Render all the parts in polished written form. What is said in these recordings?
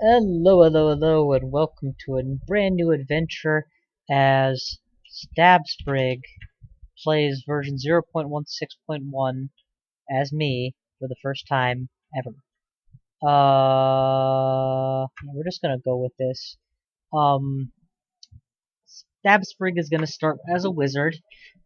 Hello, hello, hello, and welcome to a brand new adventure as Sprig plays version 0.16.1 as me for the first time ever. We're just gonna go with this. Sprig is gonna start as a wizard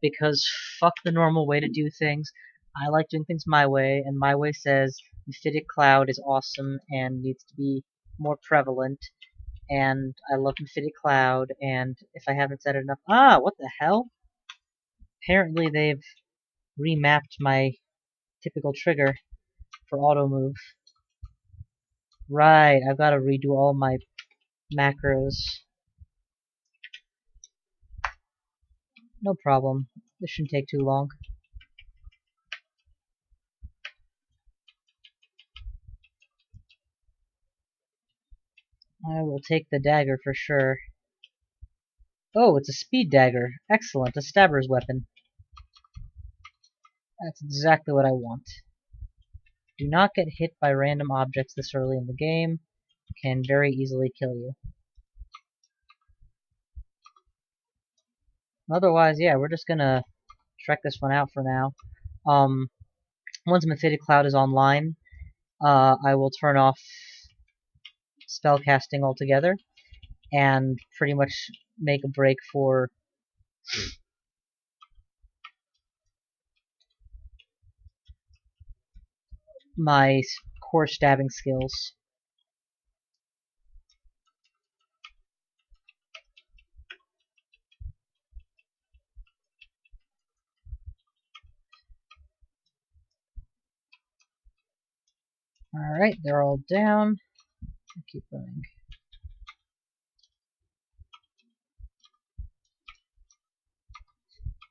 because fuck the normal way to do things. I like doing things my way, and my way says Mephitic Cloud is awesome and needs to be more prevalent. And I love Mephitic Cloud, and if I haven't said it enough— what the hell? Apparently they've remapped my typical trigger for auto move. Right, I've got to redo all my macros. No problem. This shouldn't take too long. I will take the dagger for sure. Oh, it's a speed dagger. Excellent, a stabber's weapon. That's exactly what I want. Do not get hit by random objects this early in the game. Can very easily kill you. Otherwise, yeah, we're just gonna check this one out for now. Once Mephitic Cloud is online, I will turn off spellcasting altogether and pretty much make a break for my core stabbing skills. Alright, they're all down. I'll keep going.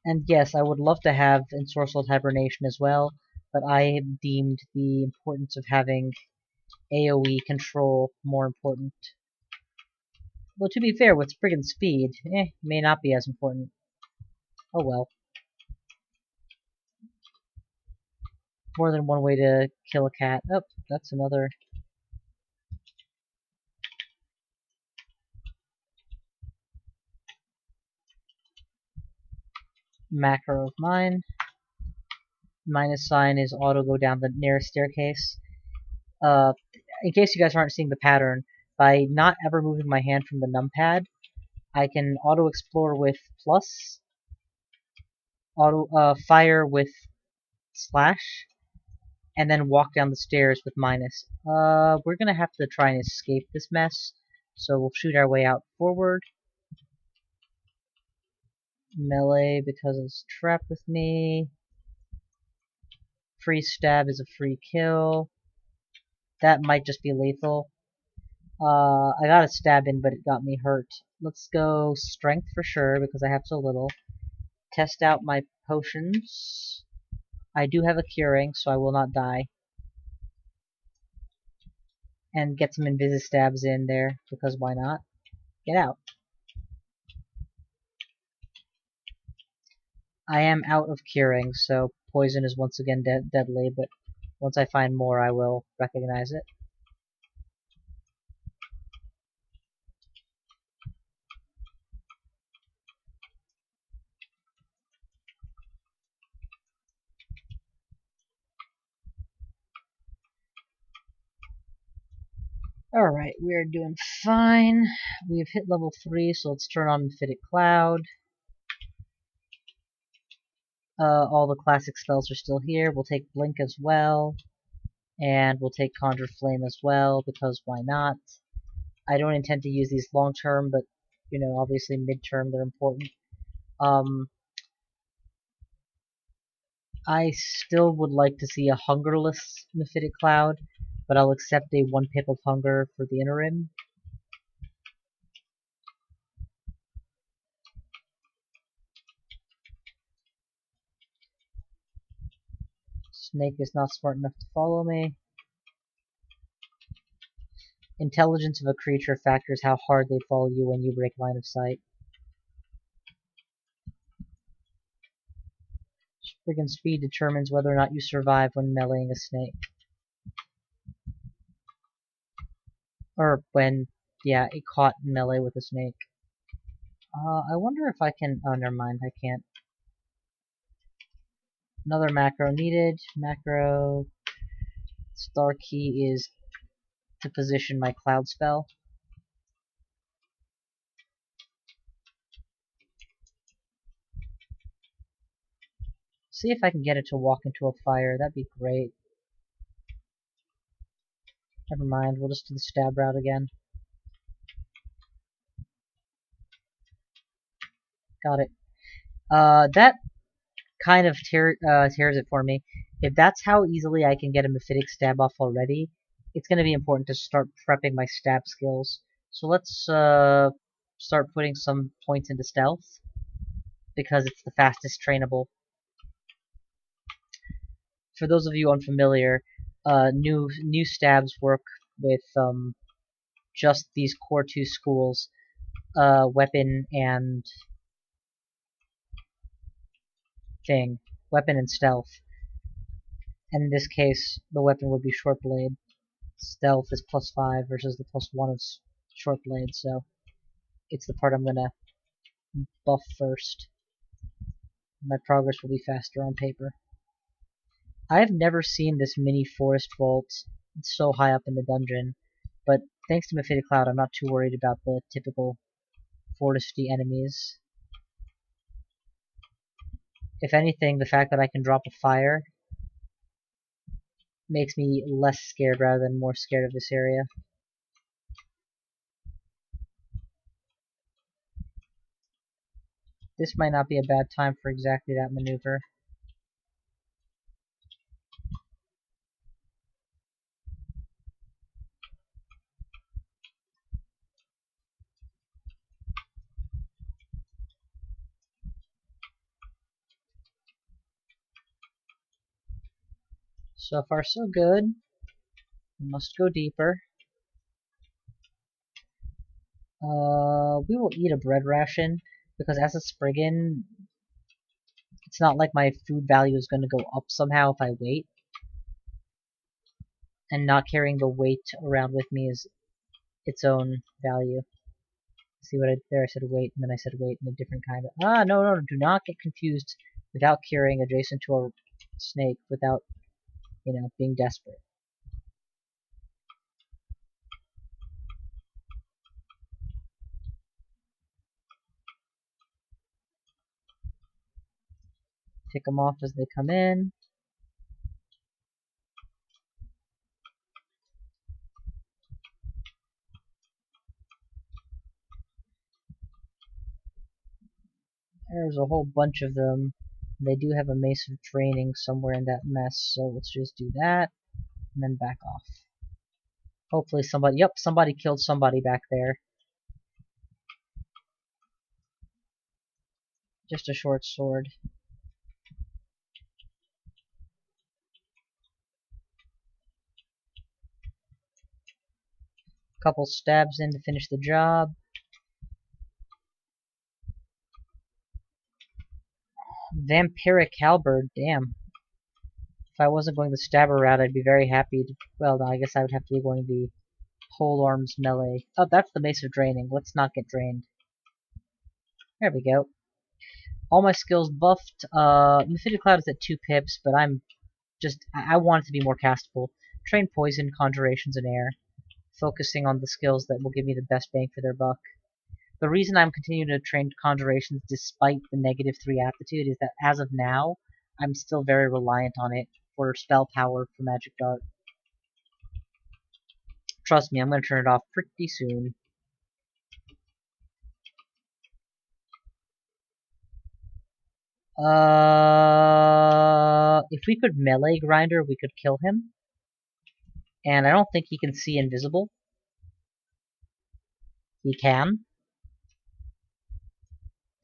And yes, I would love to have Ensorcelled Hibernation as well, but I have deemed the importance of having AoE control more important. Well, to be fair, with Spriggan Speed, may not be as important. Oh well. More than one way to kill a cat. Oh, that's another. Macro of mine. Minus sign is auto go down the nearest staircase. In case you guys aren't seeing the pattern, by not ever moving my hand from the numpad, I can auto explore with plus, auto fire with slash, and then walk down the stairs with minus. We're gonna have to try and escape this mess, so we'll shoot our way out forward. Melee because it's trapped with me. Free stab is a free kill. That might just be lethal. I got a stab in, but it got me hurt. Let's go strength for sure, because I have so little. Test out my potions. I do have a curing, so I will not die. And get some invisi-stabs in there, because why not? Get out. I am out of curing, so poison is once again deadly, but once I find more, I will recognize it. Alright, we are doing fine. We have hit level 3, so let's turn on Mephitic Cloud. All the classic spells are still here. We'll take Blink as well. And we'll take Conjure Flame as well, because why not? I don't intend to use these long term, but, you know, obviously mid-term they're important. I still would like to see a hungerless Mephitic Cloud, but I'll accept a 1 pip of hunger for the interim. Snake is not smart enough to follow me. Intelligence of a creature factors how hard they follow you when you break line of sight. Spriggan speed determines whether or not you survive when meleeing a snake. Or when, yeah, it caught melee with a snake. I wonder if I can... Oh, never mind, I can't. Another macro needed. Macro... Star key is to position my cloud spell. See if I can get it to walk into a fire, that'd be great. Never mind, we'll just do the stab route again. Got it. That kind of tears it for me. If that's how easily I can get a Mephitic stab off already, it's going to be important to start prepping my stab skills. So let's start putting some points into stealth, because it's the fastest trainable. For those of you unfamiliar, new stabs work with just these core two schools, weapon and weapon and stealth. And in this case, the weapon would be short blade. Stealth is +5 versus the +1 of short blade, so it's the part I'm gonna buff first. My progress will be faster on paper. I've never seen this mini forest vault so high up in the dungeon, but thanks to Mephitic Cloud, I'm not too worried about the typical foresty enemies. If anything, the fact that I can drop a fire makes me less scared rather than more scared of this area. This might not be a bad time for exactly that maneuver. So far so good. We must go deeper. We will eat a bread ration, because as a Spriggan, it's not like my food value is going to go up somehow if I wait. And not carrying the weight around with me is its own value. See what there I said wait, and then I said wait in a different kind of... no, do not get confused without carrying adjacent to a snake without, being desperate. Pick them off as they come in. There's a whole bunch of them. They do have a mace of training somewhere in that mess, so let's just do that, and then back off. Hopefully somebody killed somebody back there. Just a short sword. Couple stabs in to finish the job. Vampiric halberd, damn. If I wasn't going the stabber route, I'd be very happy to... Well, no, I guess I would have to be going the pole arms melee. Oh, that's the mace of draining. Let's not get drained. There we go. All my skills buffed. Mephitic Cloud is at 2 pips, but I want it to be more castable. Train poison, conjurations, and air. Focusing on the skills that will give me the best bang for their buck. The reason I'm continuing to train conjurations despite the -3 aptitude is that as of now, I'm still very reliant on it for spell power for Magic Dart. Trust me, I'm going to turn it off pretty soon. If we could melee Grinder, we could kill him. And I don't think he can see invisible. He can.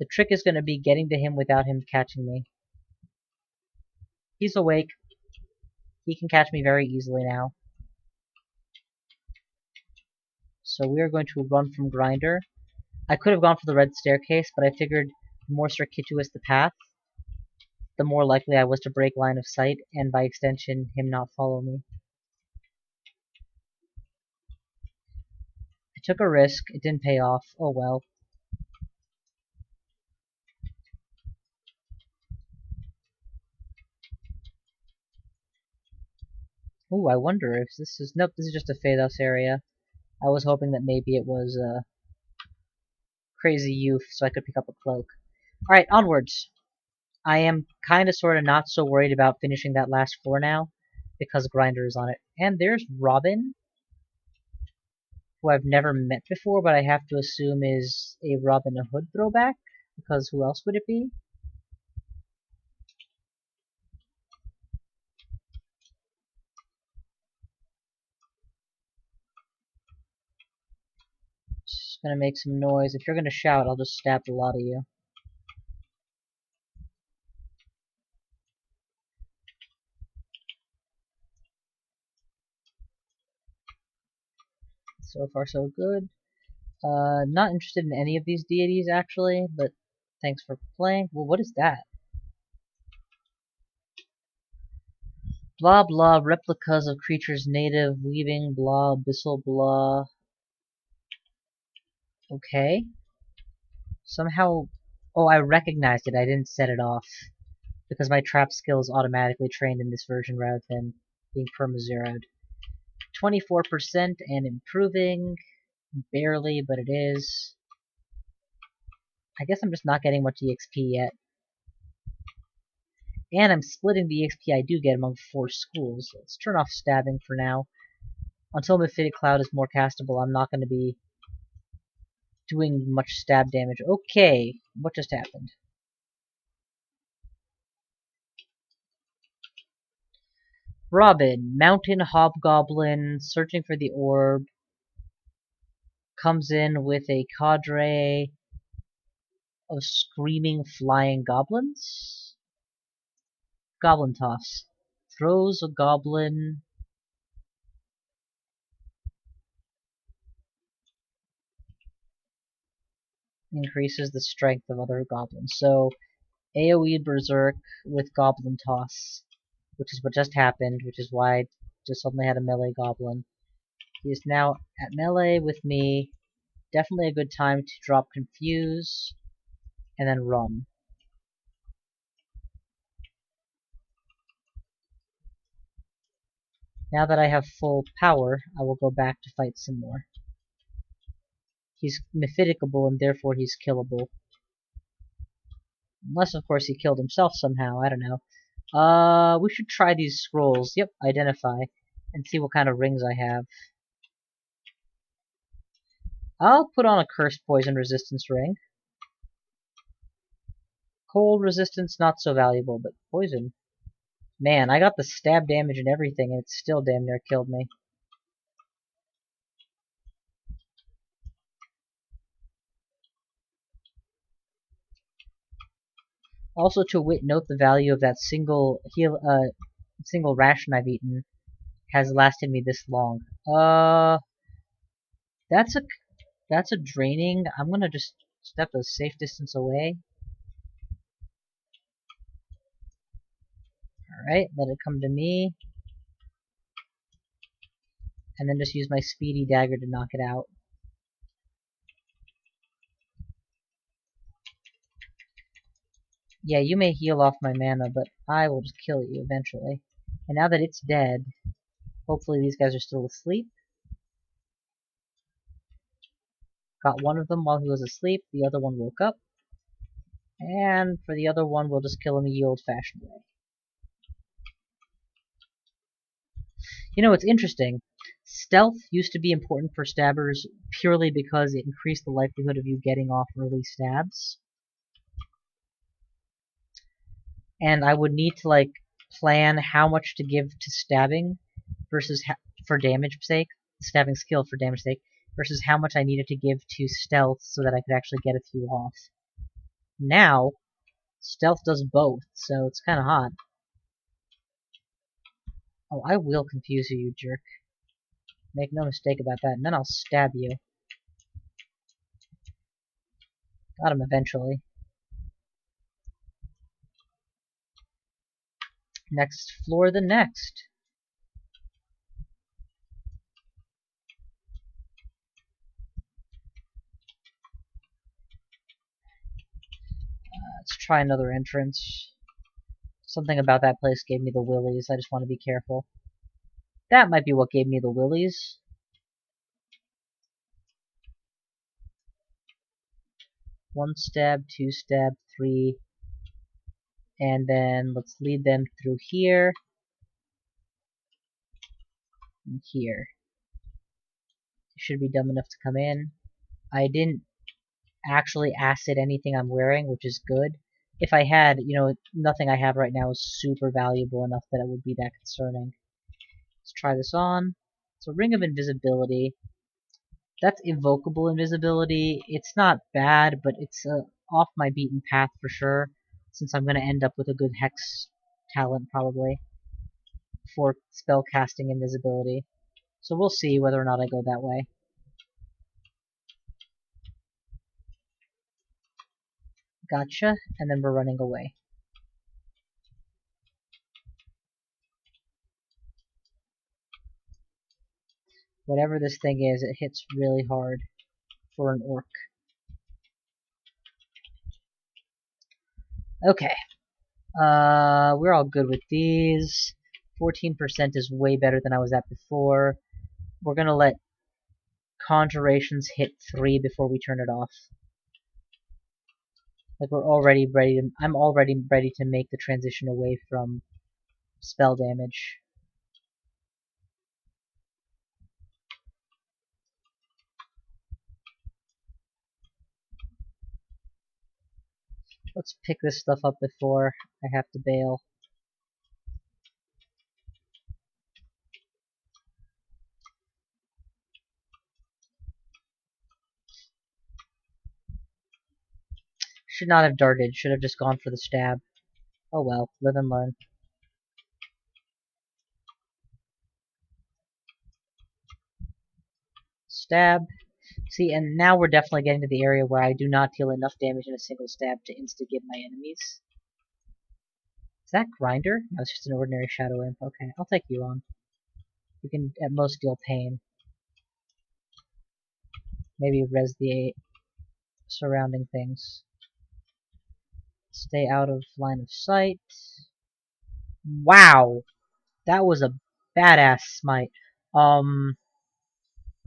The trick is going to be getting to him without him catching me. He's awake. He can catch me very easily now. So we are going to run from Grinder. I could have gone for the red staircase, but I figured the more circuitous the path, the more likely I was to break line of sight, and by extension, him not follow me. took a risk. It didn't pay off. Oh well. Ooh, I wonder if this is... Nope, this is just a Phaedos area. I was hoping that maybe it was a crazy youth so I could pick up a cloak. Alright, onwards. I am kinda sorta not so worried about finishing that last floor now, because Grinder is on it. And there's Robin, who I've never met before, but I have to assume is a Robin Hood throwback, because who else would it be? Just gonna make some noise. If you're gonna shout, I'll just stab the lot of you. So far so good. Not interested in any of these deities actually, but thanks for playing. Well, what is that? Blah blah, replicas of creatures native, weaving, blah, abyssal, blah. Okay. Somehow... Oh, I recognized it. I didn't set it off. Because my trap skill is automatically trained in this version rather than being perma-zeroed. 24% and improving. Barely, but it is. I guess I'm just not getting much EXP yet. And I'm splitting the EXP I do get among 4 schools. Let's turn off stabbing for now. Until Mephitic Cloud is more castable, I'm not going to be doing much stab damage. Okay, what just happened? Robin, mountain hobgoblin, searching for the orb, comes in with a cadre of screaming flying goblins. Goblin toss. Throws a goblin. Increases the strength of other goblins. So, AoE Berserk with Goblin Toss, which is what just happened, which is why I just suddenly had a melee goblin. He is now at melee with me. Definitely a good time to drop Confuse, and then run. Now that I have full power, I will go back to fight some more. He's Mephiticable and therefore he's killable. Unless, of course, he killed himself somehow, I don't know. We should try these scrolls. Yep, identify. And see what kind of rings I have. I'll put on a Cursed Poison Resistance ring. Cold Resistance, not so valuable, but Poison. Man, I got the stab damage and everything, and it still damn near killed me. Also, to note the value of that single ration I've eaten has lasted me this long. That's a draining. I'm gonna just step a safe distance away. Alright, let it come to me. And then just use my speedy dagger to knock it out. Yeah, you may heal off my mana, but I will just kill you eventually. And now that it's dead, hopefully these guys are still asleep. Got one of them while he was asleep, the other one woke up. And for the other one, we'll just kill him the old-fashioned way. You know, it's interesting. Stealth used to be important for stabbers purely because it increased the likelihood of you getting off early stabs. And I would need to, like, plan how much to give to stabbing versus for damage sake, stabbing skill for damage sake, versus how much I needed to give to stealth so that I could actually get a few off. Now, stealth does both, so it's kind of hot. Oh, I will confuse you, you jerk. Make no mistake about that, and then I'll stab you. Got him eventually. Next floor the next. Let's try another entrance. Something about that place gave me the willies. I just want to be careful. That might be what gave me the willies. One stab, two stab, three. And then let's lead them through here. And here. They should be dumb enough to come in. I didn't actually acid anything I'm wearing, which is good. If I had, nothing I have right now is super valuable enough that it would be that concerning. Let's try this on. It's a Ring of Invisibility. That's evocable invisibility. It's not bad, but it's off my beaten path for sure, since I'm going to end up with a good hex talent probably for spellcasting invisibility. So we'll see whether or not I go that way. Gotcha, and then we're running away. Whatever this thing is, it hits really hard for an orc. Okay. We're all good with these. 14% is way better than I was at before. We're gonna let Conjurations hit 3 before we turn it off. Like we're already ready to, I'm already ready to make the transition away from spell damage. Let's pick this stuff up before I have to bail. Should not have darted, should have just gone for the stab. Oh well, live and learn. Stab. See, and now we're definitely getting to the area where I do not deal enough damage in a single stab to insta-give my enemies. Is that Grinder? No, it's just an ordinary Shadow Imp. Okay, I'll take you on. You can at most deal pain. Maybe res the surrounding things. Stay out of line of sight. Wow! That was a badass smite. We're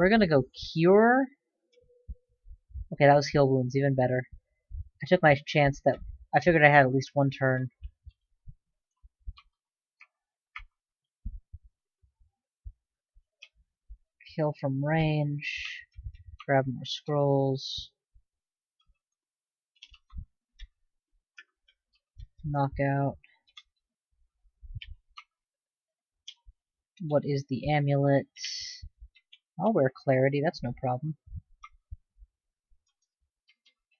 gonna go Cure. Okay, that was Heal Wounds, even better. I took my chance that I figured I had at least one turn. Kill from range. Grab more scrolls. Knockout. What is the amulet? I'll wear Clarity, that's no problem.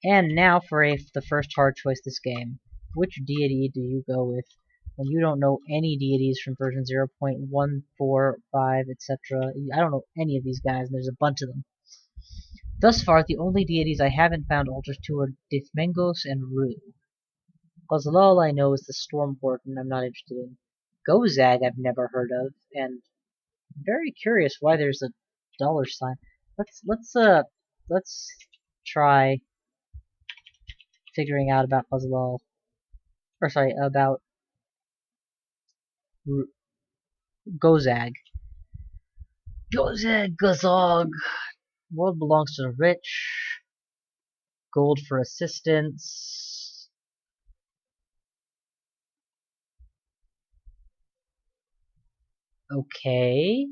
And now for the first hard choice this game. Which deity do you go with when you don't know any deities from version 0.145, etc.? I don't know any of these guys, and there's a bunch of them. Thus far, the only deities I haven't found altars to are Dithmengos and Ru. Gozag I know is the Storm Warden I'm not interested in. Gozag I've never heard of, and I'm very curious why there's a $sign. Let's try figuring out about Gozag. Or sorry, about Gozag. Gozag. World belongs to the rich. Gold for assistance. Okay.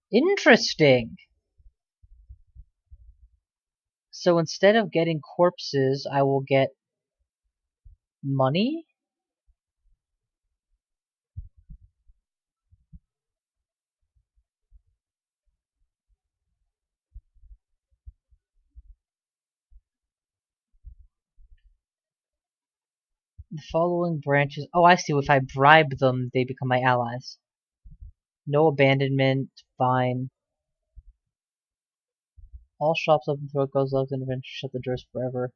Interesting. So instead of getting corpses, I will get money? The following branches. Oh, I see. If I bribe them, they become my allies. No abandonment. Fine. All shops open throughout Gozag's intervention. Shut the doors forever.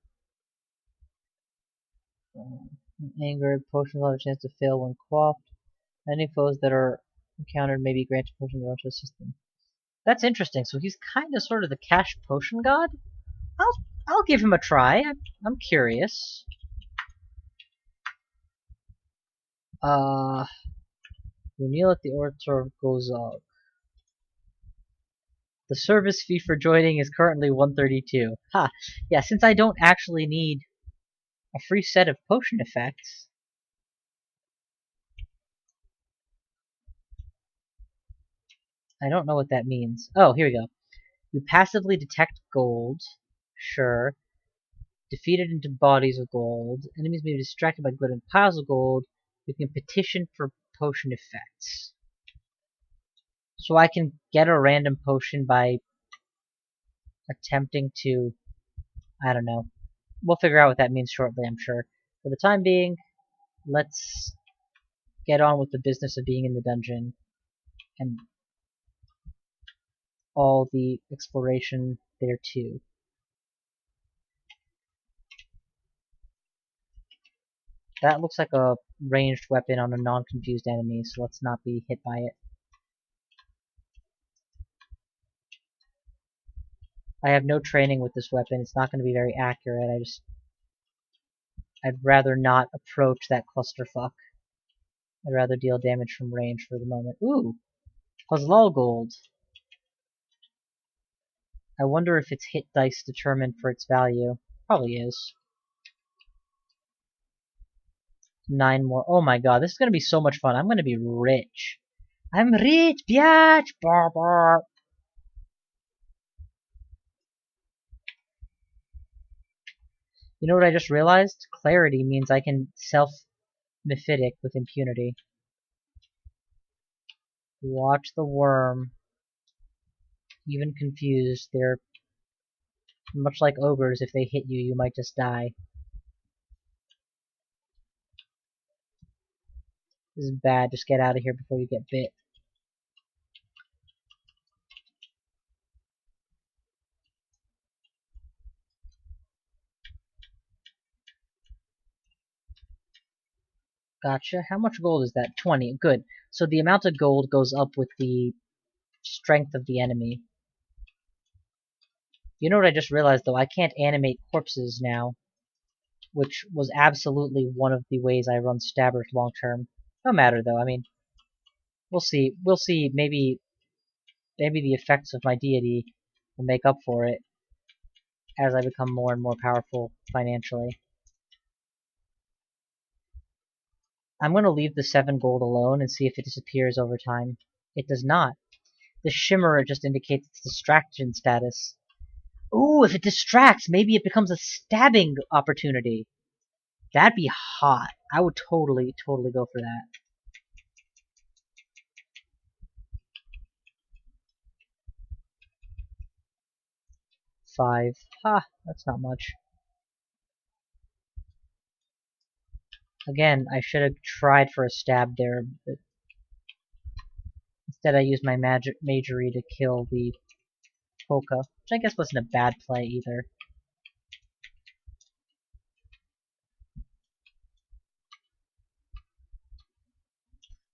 Angered, potions will have a chance to fail when quaffed. Any foes that are encountered may be granted potions to the system. That's interesting. So he's kind of sort of the cash potion god. I'll I'll give him a try. I'm curious. We kneel at the altar of Gozag. The service fee for joining is currently 132. Ha! Yeah, since I don't actually need a free set of potion effects. I don't know what that means. Oh, here we go. You passively detect gold. Sure. Defeated into bodies of gold. Enemies may be distracted by glittering piles of gold. You can petition for potion effects. So I can get a random potion by attempting to... I don't know. We'll figure out what that means shortly, I'm sure. For the time being, let's get on with the business of being in the dungeon and all the exploration there too. That looks like a ranged weapon on a non-confused enemy, so let's not be hit by it. I have no training with this weapon. It's not going to be very accurate. I'd rather not approach that clusterfuck. I'd rather deal damage from range for the moment. Ooh! Puzzle gold. I wonder if it's hit dice determined for its value. Probably is. 9 more. Oh my god, this is going to be so much fun. I'm going to be rich. I'm rich, biatch! Bar bar. You know what I just realized? Clarity means I can self-mephitic with impunity. Watch the worm. Even confused, they're much like ogres. If they hit you, you might just die. This is bad. Just get out of here before you get bit. Gotcha. How much gold is that? 20. Good. So the amount of gold goes up with the strength of the enemy. You know what I just realized, though? I can't animate corpses now, which was absolutely one of the ways I run stabbers long term. No matter, though. I mean, we'll see. We'll see. Maybe the effects of my deity will make up for it as I become more and more powerful financially. I'm going to leave the 7 gold alone and see if it disappears over time. It does not. The shimmer just indicates its distraction status. Ooh, if it distracts, maybe it becomes a stabbing opportunity. That'd be hot. I would totally go for that. Five. Ha, that's not much. Again, I should have tried for a stab there, but instead I used my magery to kill the polka, which I guess wasn't a bad play either.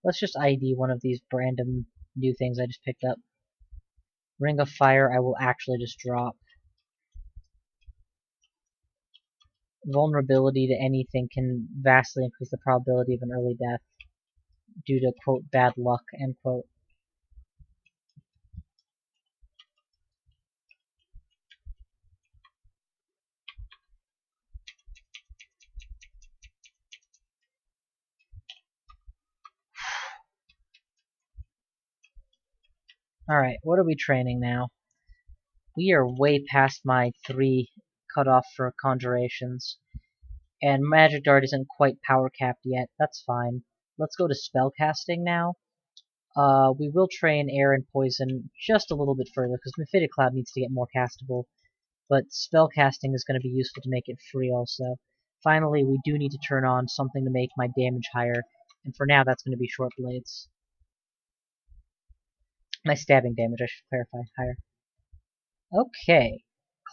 Let's just ID one of these random new things I just picked up. Ring of Fire I will actually just drop. Vulnerability to anything can vastly increase the probability of an early death due to, quote, bad luck, end quote. Alright, what are we training now? We are way past my 3 cutoff for conjurations. And Magic Dart isn't quite power capped yet. That's fine. Let's go to spellcasting now. We will train Air and Poison just a little bit further, because Mephitic Cloud needs to get more castable. But spellcasting is going to be useful to make it free also. Finally, we do need to turn on something to make my damage higher, and for now that's going to be Short Blades. My stabbing damage, I should clarify, higher. Okay.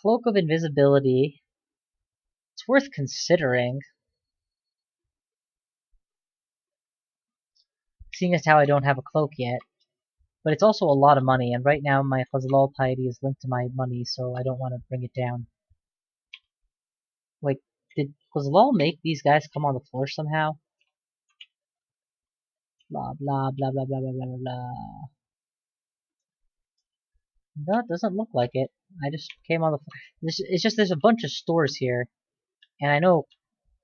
Cloak of Invisibility. It's worth considering. seeing as how I don't have a cloak yet. But it's also a lot of money, and right now my Fazlal piety is linked to my money, so I don't want to bring it down. Wait, did Fazlal make these guys come on the floor somehow? Blah blah blah blah blah blah blah blah. No, it doesn't look like it. I just came on the floor. It's just there's a bunch of stores here, and I know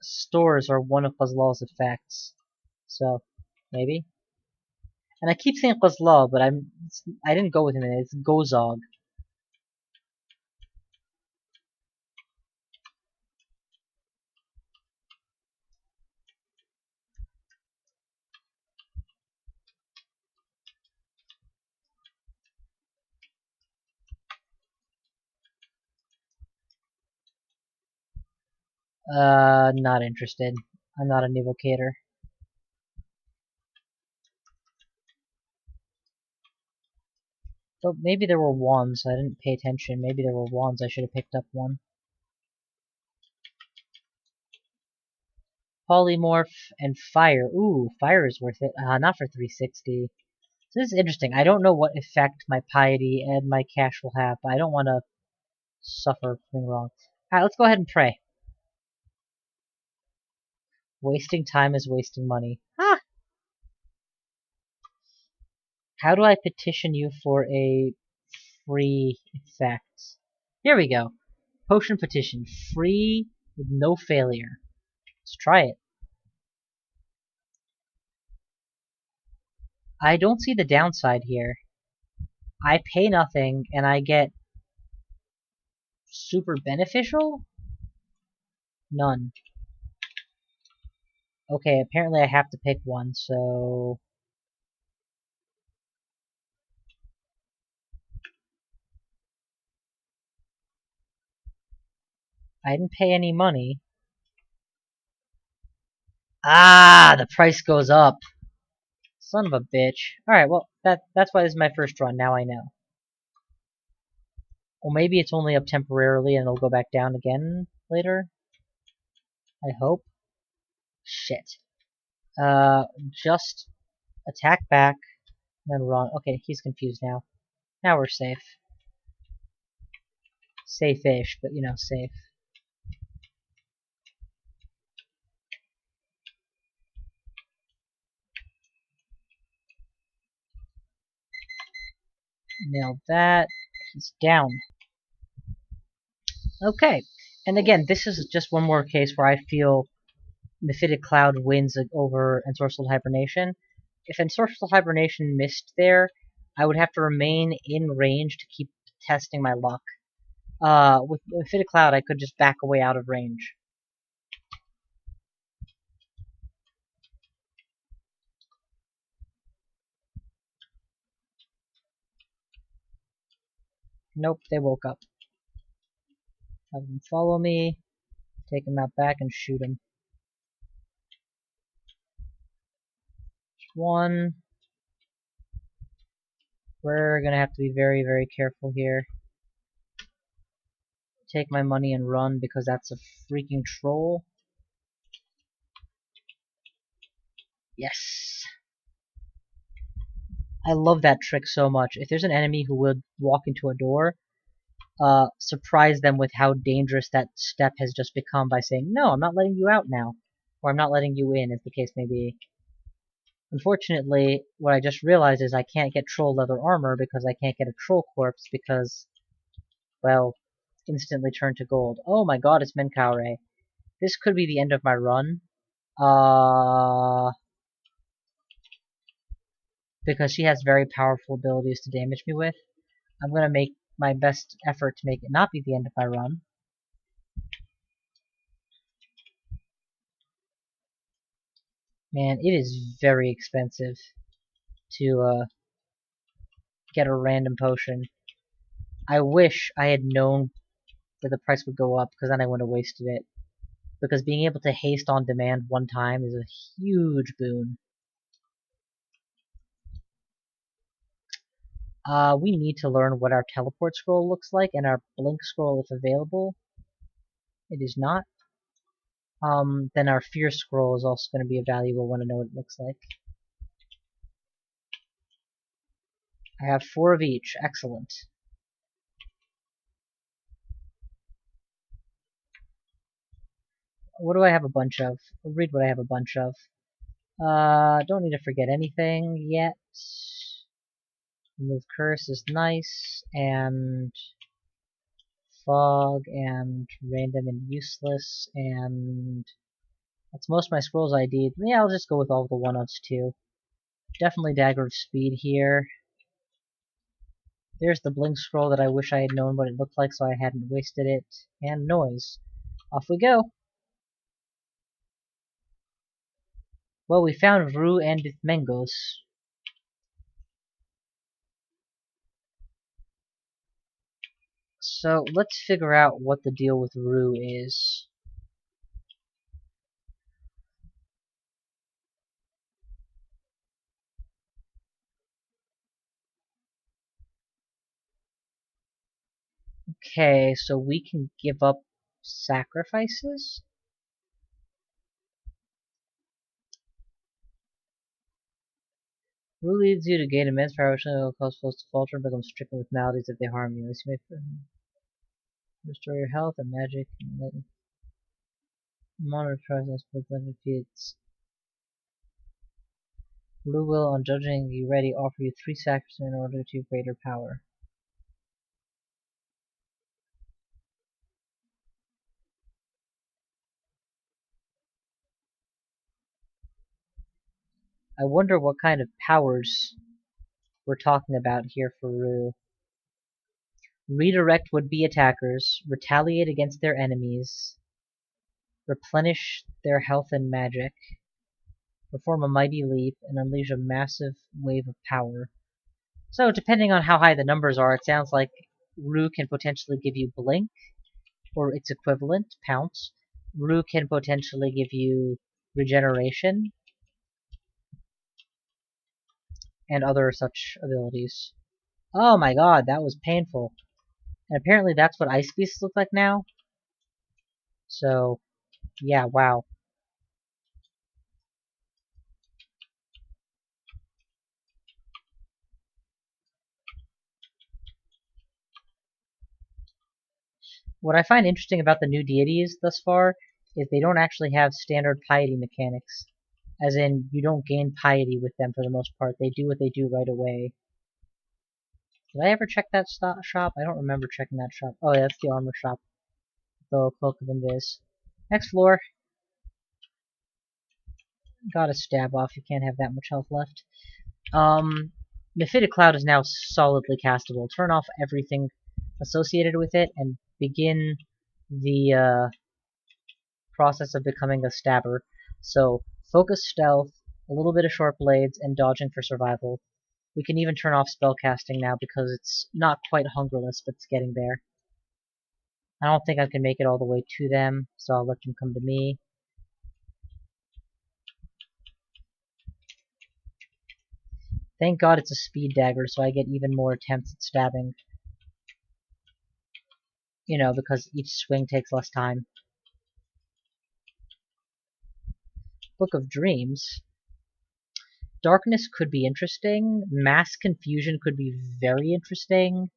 stores are one of Fazlal's effects. So, maybe? And I keep saying Fazlal, but I didn't go with him in it. It's Gozag. Not interested. I'm not an evocator. But maybe there were wands. I didn't pay attention. Maybe there were wands. I should have picked up one. Polymorph and fire. Ooh, fire is worth it. Not for 360. So this is interesting. I don't know what effect my piety and my cash will have, but I don't want to suffer being wrong. Alright, let's go ahead and pray. Wasting time is wasting money. Ah! How do I petition you for a free effect? Here we go. Potion petition. Free with no failure. Let's try it. I don't see the downside here. I pay nothing and I get super beneficial? None. Okay, apparently I have to pick one, so... I didn't pay any money. Ah, the price goes up. Son of a bitch. Alright, well, that's why this is my first run, now I know. Well, maybe it's only up temporarily and it'll go back down again later. I hope. Shit. Just attack back, then run. Okay, he's confused now. Now we're safe. Safe-ish, but you know, safe. Nailed that. He's down. Okay, and again, this is just one more case where I feel Mephitic Cloud wins over Ensorcelled Hibernation. If Ensorcelled Hibernation missed there, I would have to remain in range to keep testing my luck. With Mephitic Cloud, I could just back away out of range. Nope, they woke up. Have them follow me, take them out back, and shoot them. One. We're gonna have to be very, very careful here. Take my money and run because that's a freaking troll. Yes. I love that trick so much. If there's an enemy who would walk into a door, surprise them with how dangerous that step has just become by saying, no, I'm not letting you out now. Or I'm not letting you in, as the case may be. Unfortunately, what I just realized is I can't get troll leather armor because I can't get a troll corpse because, well, instantly turned to gold. Oh my god, it's Menkaure. This could be the end of my run. Because she has very powerful abilities to damage me with. I'm gonna make my best effort to make it not be the end of my run. Man, it is very expensive to get a random potion. I wish I had known that the price would go up, because then I wouldn't have wasted it. Because being able to haste on demand one time is a huge boon. We need to learn what our teleport scroll looks like, and our blink scroll if available. It is not. Then our fear scroll is also going to be a valuable one to know what it looks like. I have 4 of each. Excellent. What do I have a bunch of? I'll read what I have a bunch of. Don't need to forget anything yet. Remove curse is nice, and fog, and random and useless, and that's most of my scrolls ID'd. Yeah, I'll just go with all the one-ofs too. Definitely Dagger of Speed here. There's the Blink scroll that I wish I had known what it looked like so I hadn't wasted it. And Noise. Off we go! Well, we found Rue and Mengos. So, let's figure out what the deal with Rue is. Okay, so we can give up sacrifices? Rue leads you to gain immense power, which will cause foes to falter and become stricken with maladies if they harm you. This may restore your health and magic and let you monitor presence with benefits. Rue will, on judging you ready, offer you 3 sacrifices in order to greater power. I wonder what kind of powers we're talking about here for Rue. Redirect would-be attackers, retaliate against their enemies, replenish their health and magic, perform a mighty leap, and unleash a massive wave of power. So, depending on how high the numbers are, it sounds like Rue can potentially give you Blink, or its equivalent, Pounce. Rue can potentially give you Regeneration, and other such abilities. Oh my god, that was painful. And apparently that's what ice beasts look like now. So, yeah, wow. What I find interesting about the new deities thus far is they don't actually have standard piety mechanics. As in, you don't gain piety with them for the most part. They do what they do right away. Did I ever check that shop? I don't remember checking that shop. Oh, yeah, that's the armor shop. The Cloak of Invis. Next floor. Gotta stab off. You can't have that much health left. Mephitic Cloud is now solidly castable. Turn off everything associated with it and begin the process of becoming a stabber. So, focus stealth, a little bit of short blades, and dodging for survival. We can even turn off spellcasting now because it's not quite hungerless, but it's getting there. I don't think I can make it all the way to them, so I'll let them come to me. Thank God it's a speed dagger, so I get even more attempts at stabbing. You know, because each swing takes less time. Book of Dreams. Darkness could be interesting. Mass Confusion could be very interesting.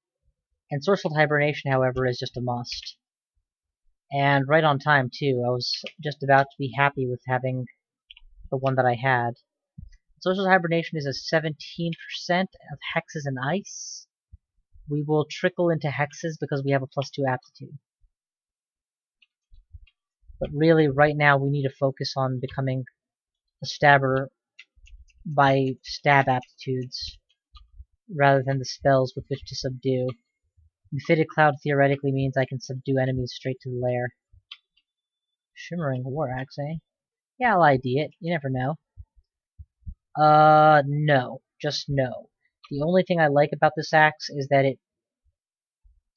And Sorcerer's Hibernation, however, is just a must. And right on time, too. I was just about to be happy with having the one that I had. Sorcerer's Hibernation is a 17% of hexes and ice. We will trickle into hexes because we have a +2 aptitude. But really, right now, we need to focus on becoming a stabber by stab aptitudes, rather than the spells with which to subdue. Mephitic Cloud theoretically means I can subdue enemies straight to the lair. Shimmering War Axe, eh? Yeah, I'll ID it. You never know. No. Just no. The only thing I like about this axe is that it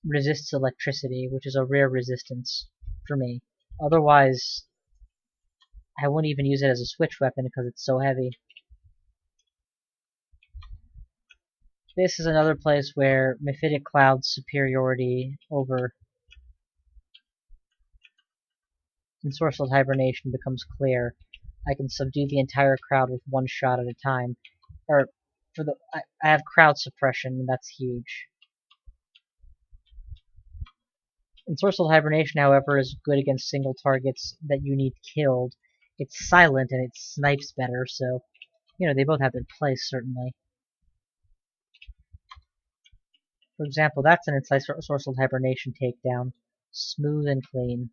resists electricity, which is a rare resistance for me. Otherwise, I wouldn't even use it as a switch weapon because it's so heavy. This is another place where Mephitic Cloud's superiority over Ensorcelled Hibernation becomes clear. I can subdue the entire crowd with one shot at a time. Or for the I have crowd suppression, and that's huge. Ensorcelled Hibernation, however, is good against single targets that you need killed. It's silent and it snipes better, so they both have their place certainly. For example, that's an Ensorcelled Hibernation takedown. Smooth and clean.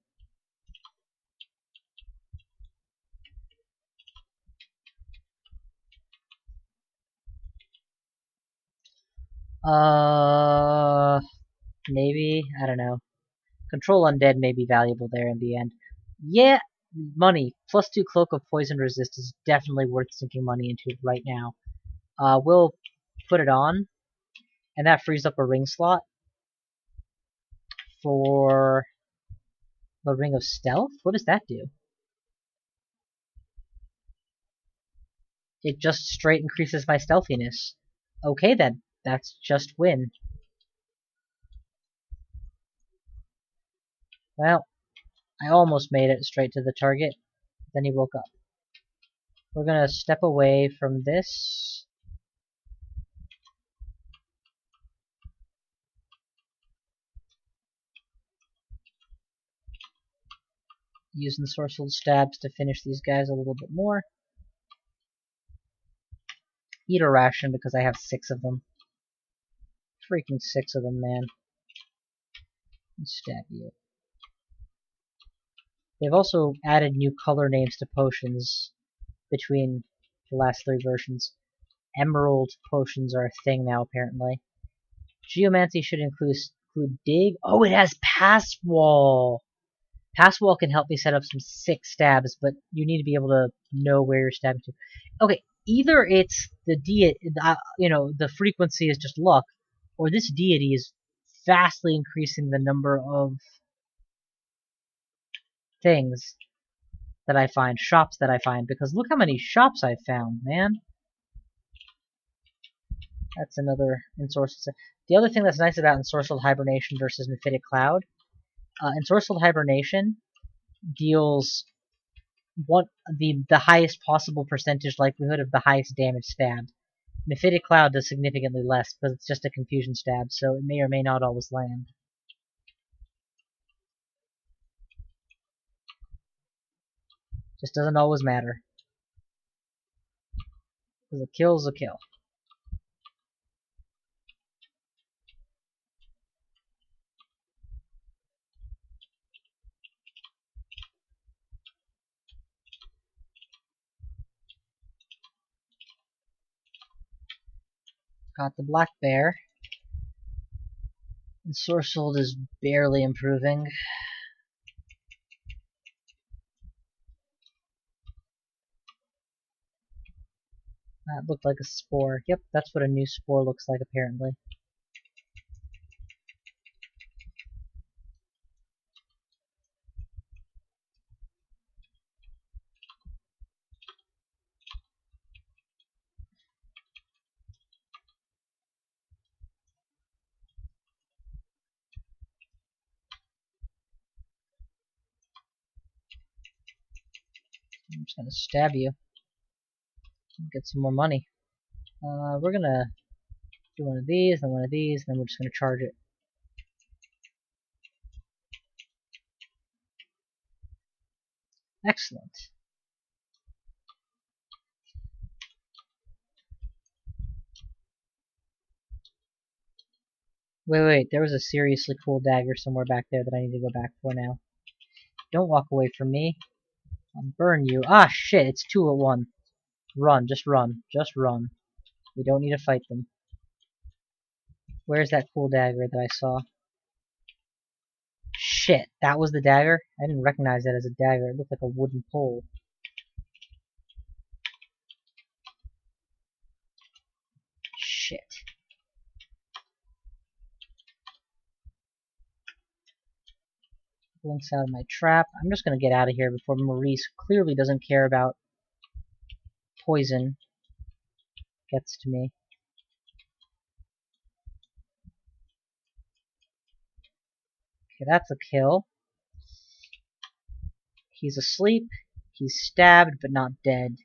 Maybe, I don't know. Control Undead may be valuable there in the end. Yeah, money. +2 Cloak of Poison Resist is definitely worth sinking money into right now. We'll put it on, and that frees up a ring slot for the Ring of Stealth? What does that do? It just straight increases my stealthiness. Okay then, that's just win. Well, I almost made it straight to the target. Then he woke up. We're gonna step away from this. Using Sorcered Stabs to finish these guys a little bit more. Eat a ration because I have 6 of them. Freaking 6 of them, man. Stab you. They've also added new color names to potions between the last 3 versions. Emerald potions are a thing now, apparently. Geomancy should include dig. Oh, it has Pass Wall! Pass Wall can help me set up some sick stabs, but you need to be able to know where you're stabbing to. Okay, either it's the the frequency is just luck, or this deity is vastly increasing the number of things that I find, shops that I find, because look how many shops I've found, man. That's another Ensorcelled. The other thing that's nice about Ensorcelled Hibernation versus Mephitic Cloud, Ensorcelled Hibernation deals the highest possible percentage likelihood of the highest damage stab. Mephitic Cloud does significantly less because it's just a confusion stab, so it may or may not always land. Just doesn't always matter. Because a kill's a kill. Got the Black Bear. Ensorcelled is barely improving. That looked like a spore. Yep, that's what a new spore looks like, apparently. I'm just gonna stab you. Get some more money. We're gonna do one of these, then one of these, and then we're just gonna charge it. Excellent. Wait, there was a seriously cool dagger somewhere back there that I need to go back for now. Don't walk away from me. I'll burn you. Ah, shit, it's 2 at 1. Run, just run. Just run. We don't need to fight them. Where's that cool dagger that I saw? Shit, that was the dagger? I didn't recognize that as a dagger. It looked like a wooden pole. Shit. Blinks out of my trap. I'm just gonna get out of here before Maurice clearly doesn't care about poison gets to me. Okay, that's a kill. He's asleep. He's stabbed, but not dead.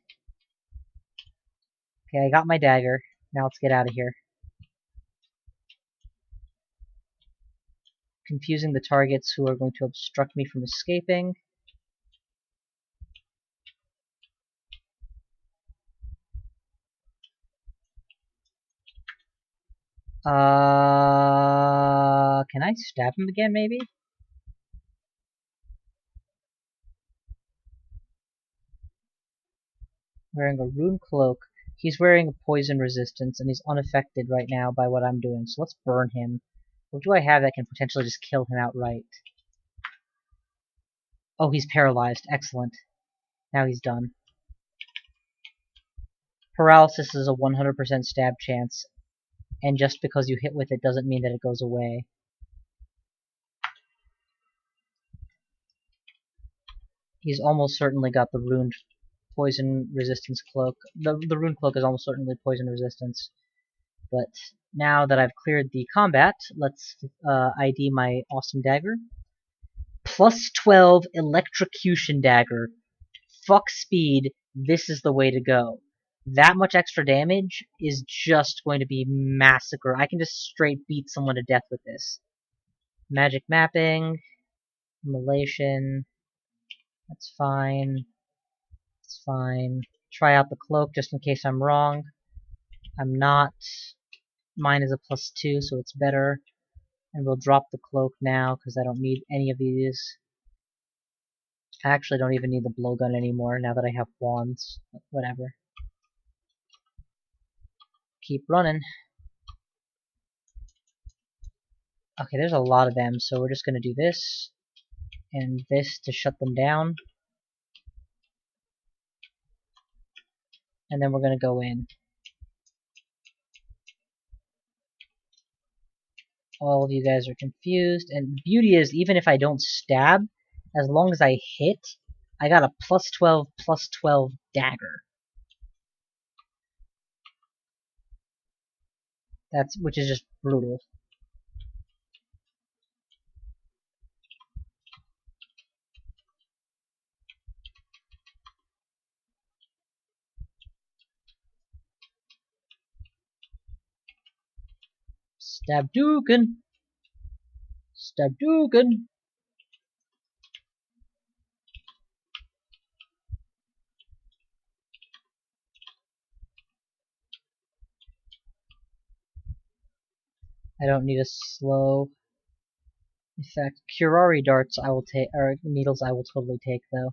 Okay, I got my dagger. Now let's get out of here. Confusing the targets who are going to obstruct me from escaping. Can I stab him again, maybe? Wearing a rune cloak. He's wearing a poison resistance, and he's unaffected right now by what I'm doing, so let's burn him. What do I have that can potentially just kill him outright? Oh, he's paralyzed. Excellent. Now he's done. Paralysis is a 100% stab chance, and just because you hit with it doesn't mean that it goes away. He's almost certainly got the runed poison resistance cloak. The rune cloak is almost certainly poison resistance. But now that I've cleared the combat, let's ID my awesome dagger. Plus 12 electrocution dagger. Fuck speed, this is the way to go. That much extra damage is just going to be massacre. I can just straight beat someone to death with this. Magic mapping, immolation, that's fine. It's fine. Try out the cloak just in case I'm wrong. I'm not. Mine is a +2, so it's better. And we'll drop the cloak now, because I don't need any of these. I actually don't even need the blowgun anymore, now that I have wands. But whatever. Keep running. Okay, there's a lot of them, so we're just gonna do this, and this to shut them down. And then we're gonna go in. All of you guys are confused, and the beauty is, even if I don't stab, as long as I hit, I got a +12/+12 dagger. Which is just brutal. Stabdugan! Stabdugan! I don't need a slow effect. Curari darts I will take, or needles I will totally take, though.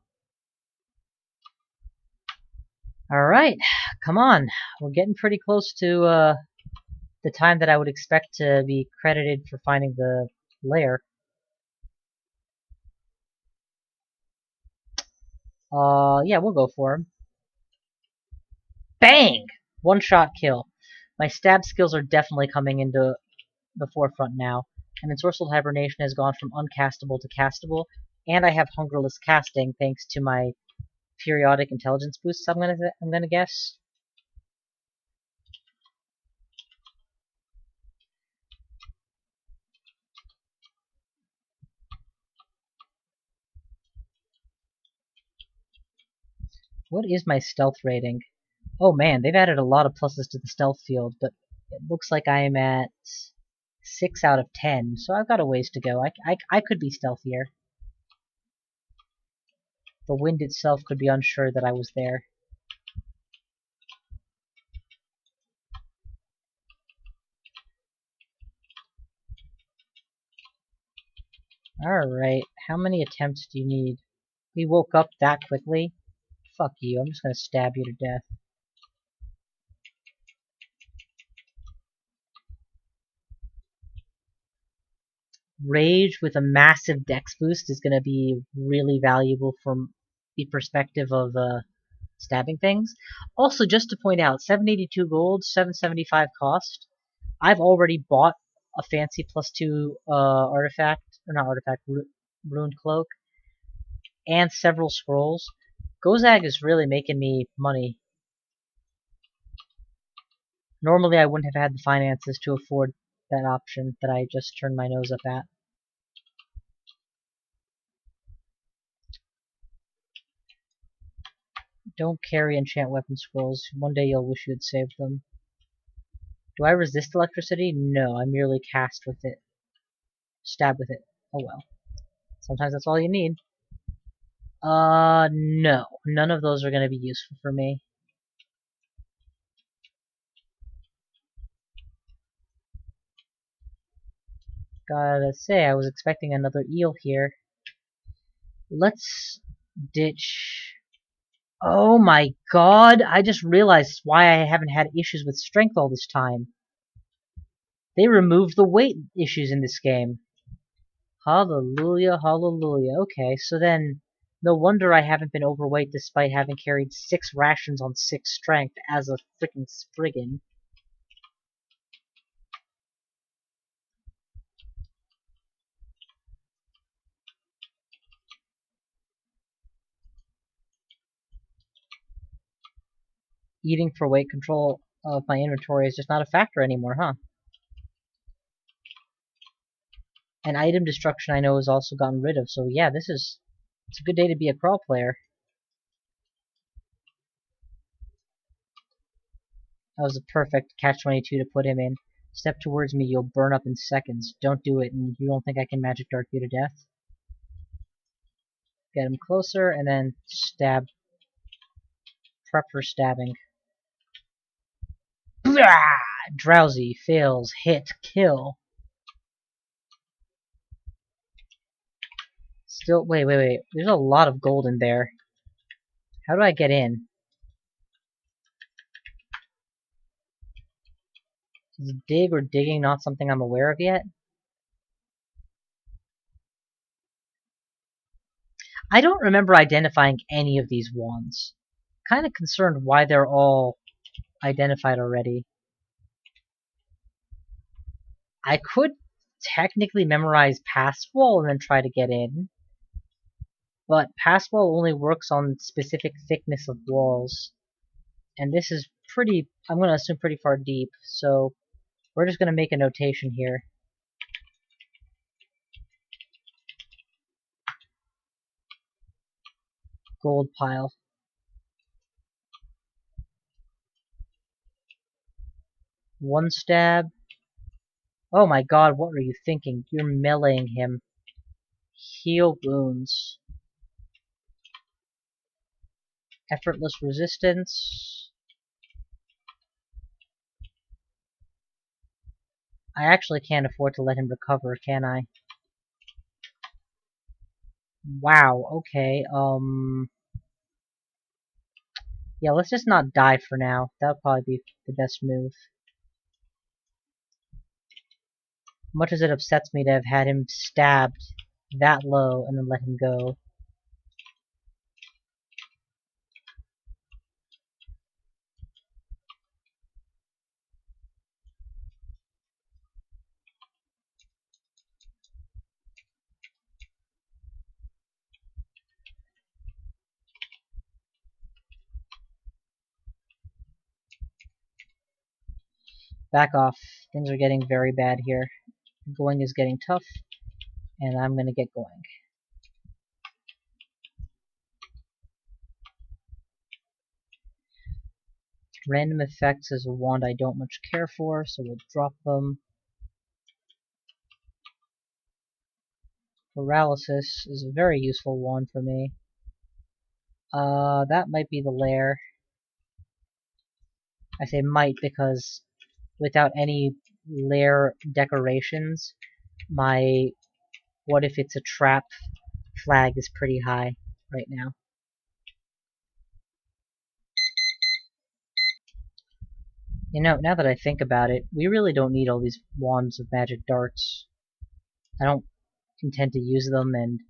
Alright, come on. We're getting pretty close to, the time that I would expect to be credited for finding the lair. Yeah, we'll go for him. Bang! One-shot kill. My stab skills are definitely coming into the forefront now, and Ensorcelled Hibernation has gone from uncastable to castable, and I have Hungerless Casting thanks to my periodic intelligence boosts, I'm gonna guess. What is my stealth rating? Oh man, they've added a lot of pluses to the stealth field, but it looks like I am at 6 out of 10, so I've got a ways to go. I could be stealthier. The wind itself could be unsure that I was there. Alright, how many attempts do you need? We woke up that quickly? Fuck you, I'm just gonna stab you to death. Rage with a massive dex boost is gonna be really valuable from the perspective of stabbing things. Also, just to point out, 782 gold, 775 cost. I've already bought a fancy +2 artifact, or not artifact, ruined cloak, and several scrolls. Gozag is really making me money. Normally I wouldn't have had the finances to afford that option that I just turned my nose up at. Don't carry enchant weapon scrolls. One day you'll wish you had saved them. Do I resist electricity? No, I merely cast with it. Stab with it. Oh well. Sometimes that's all you need. No. None of those are going to be useful for me. Gotta say, I was expecting another eel here. Let's ditch... Oh my god! I just realized why I haven't had issues with strength all this time. They removed the weight issues in this game. Hallelujah, hallelujah. Okay, so then, no wonder I haven't been overweight despite having carried 6 rations on 6 strength as a freaking Spriggan. Eating for weight control of my inventory is just not a factor anymore, huh? And item destruction I know is also gotten rid of, so yeah, it's a good day to be a crawl player. That was a perfect catch-22 to put him in. Step towards me, you'll burn up in seconds. Don't do it, and you don't think I can magic dark you to death? Get him closer, and then stab. Prep for stabbing. Blah! Drowsy, fails, hit, kill. Still, wait. There's a lot of gold in there. How do I get in? Is dig or digging not something I'm aware of yet? I don't remember identifying any of these wands. Kinda concerned why they're all identified already. I could technically memorize Pass Wall and then try to get in, but Pass Wall only works on specific thickness of walls. And this is pretty, I'm going to assume pretty far deep, so we're just going to make a notation here. Gold pile. One stab. Oh my god, what were you thinking? You're meleeing him. Heal wounds. Effortless resistance. I actually can't afford to let him recover, can I? Wow, okay, yeah, let's just not die for now. That would probably be the best move. Much as it upsets me to have had him stabbed that low and then let him go. Back off. Things are getting very bad here. Going is getting tough, and I'm gonna get going. Random effects is a wand I don't much care for, so we'll drop them. Paralysis is a very useful wand for me. That might be the lair. I say might because without any lair decorations, my what if it's a trap flag is pretty high right now. You know, now that I think about it, we really don't need all these wands of magic darts. I don't intend to use them, and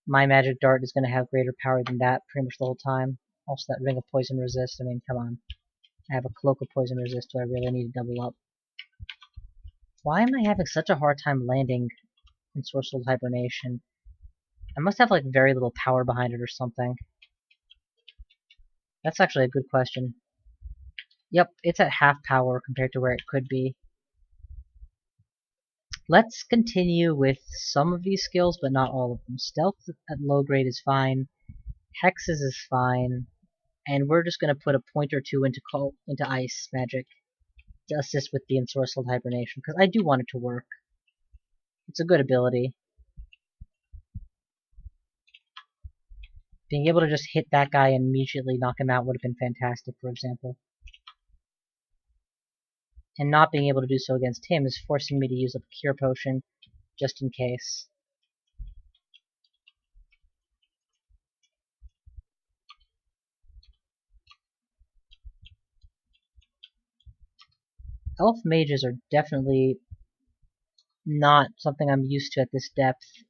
my magic dart is going to have greater power than that pretty much the whole time. Also, that ring of poison resist, I mean, come on. I have a cloak of poison resist, do I really need to double up? Why am I having such a hard time landing in Sorcerer's Hibernation? I must have, like, very little power behind it or something. That's actually a good question. Yep, it's at half power compared to where it could be. Let's continue with some of these skills, but not all of them. Stealth at low grade is fine. Hexes is fine. And we're just going to put a point or two into ice magic. to assist with the ensorcelled hibernation, because I do want it to work. It's a good ability. Being able to just hit that guy and immediately knock him out would have been fantastic, for example. And not being able to do so against him is forcing me to use a cure potion, just in case. Elf mages are definitely not something I'm used to at this depth.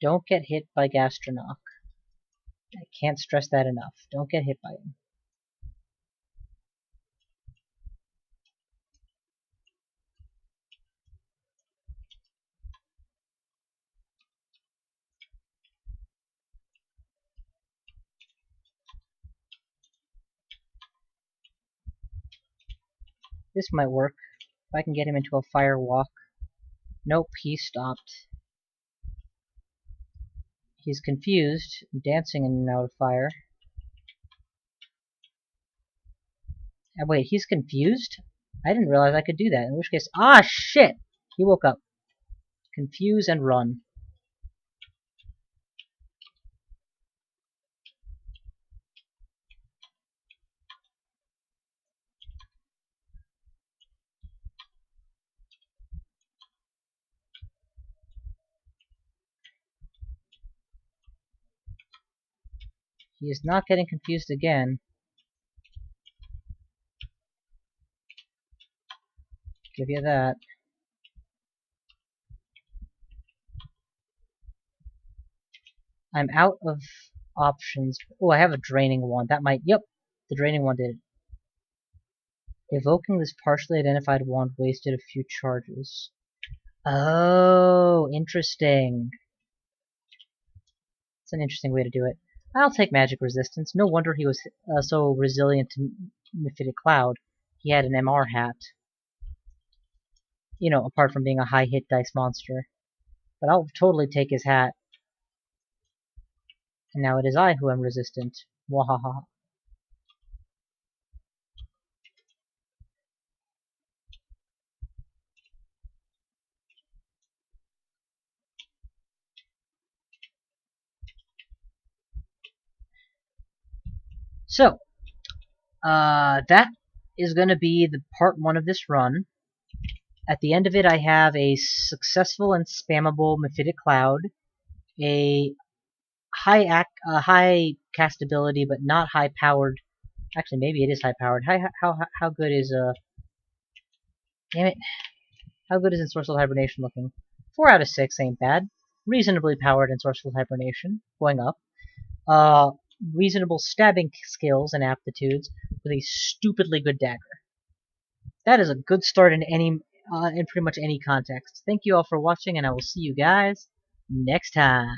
Don't get hit by Gastronach. I can't stress that enough. Don't get hit by him. This might work. If I can get him into a fire walk. Nope, he stopped. He's confused, dancing in and out of fire. Wait, he's confused? I didn't realize I could do that, in which case— ah, shit! He woke up. Confuse and run. He is not getting confused again. Give you that. I'm out of options. Oh, I have a draining wand. That might— yep, the draining wand did it. Evoking this partially identified wand wasted a few charges. Oh, interesting. It's an interesting way to do it. I'll take magic resistance. No wonder he was so resilient to Mephitic Cloud. He had an MR hat. You know, apart from being a high hit dice monster. But I'll totally take his hat. And now it is I who am resistant. Wahaha. So, that is going to be the part 1 of this run. At the end of it, I have a successful and spammable Mephitic Cloud, a high castability but not high powered. Actually, maybe it is high powered. How good is damn it? How good is Ensorcelled Hibernation looking? 4 out of 6 ain't bad. Reasonably powered Ensorcelled Hibernation, going up. Reasonable stabbing skills and aptitudes with a stupidly good dagger. That is a good start in pretty much any context. Thank you all for watching, and I will see you guys next time.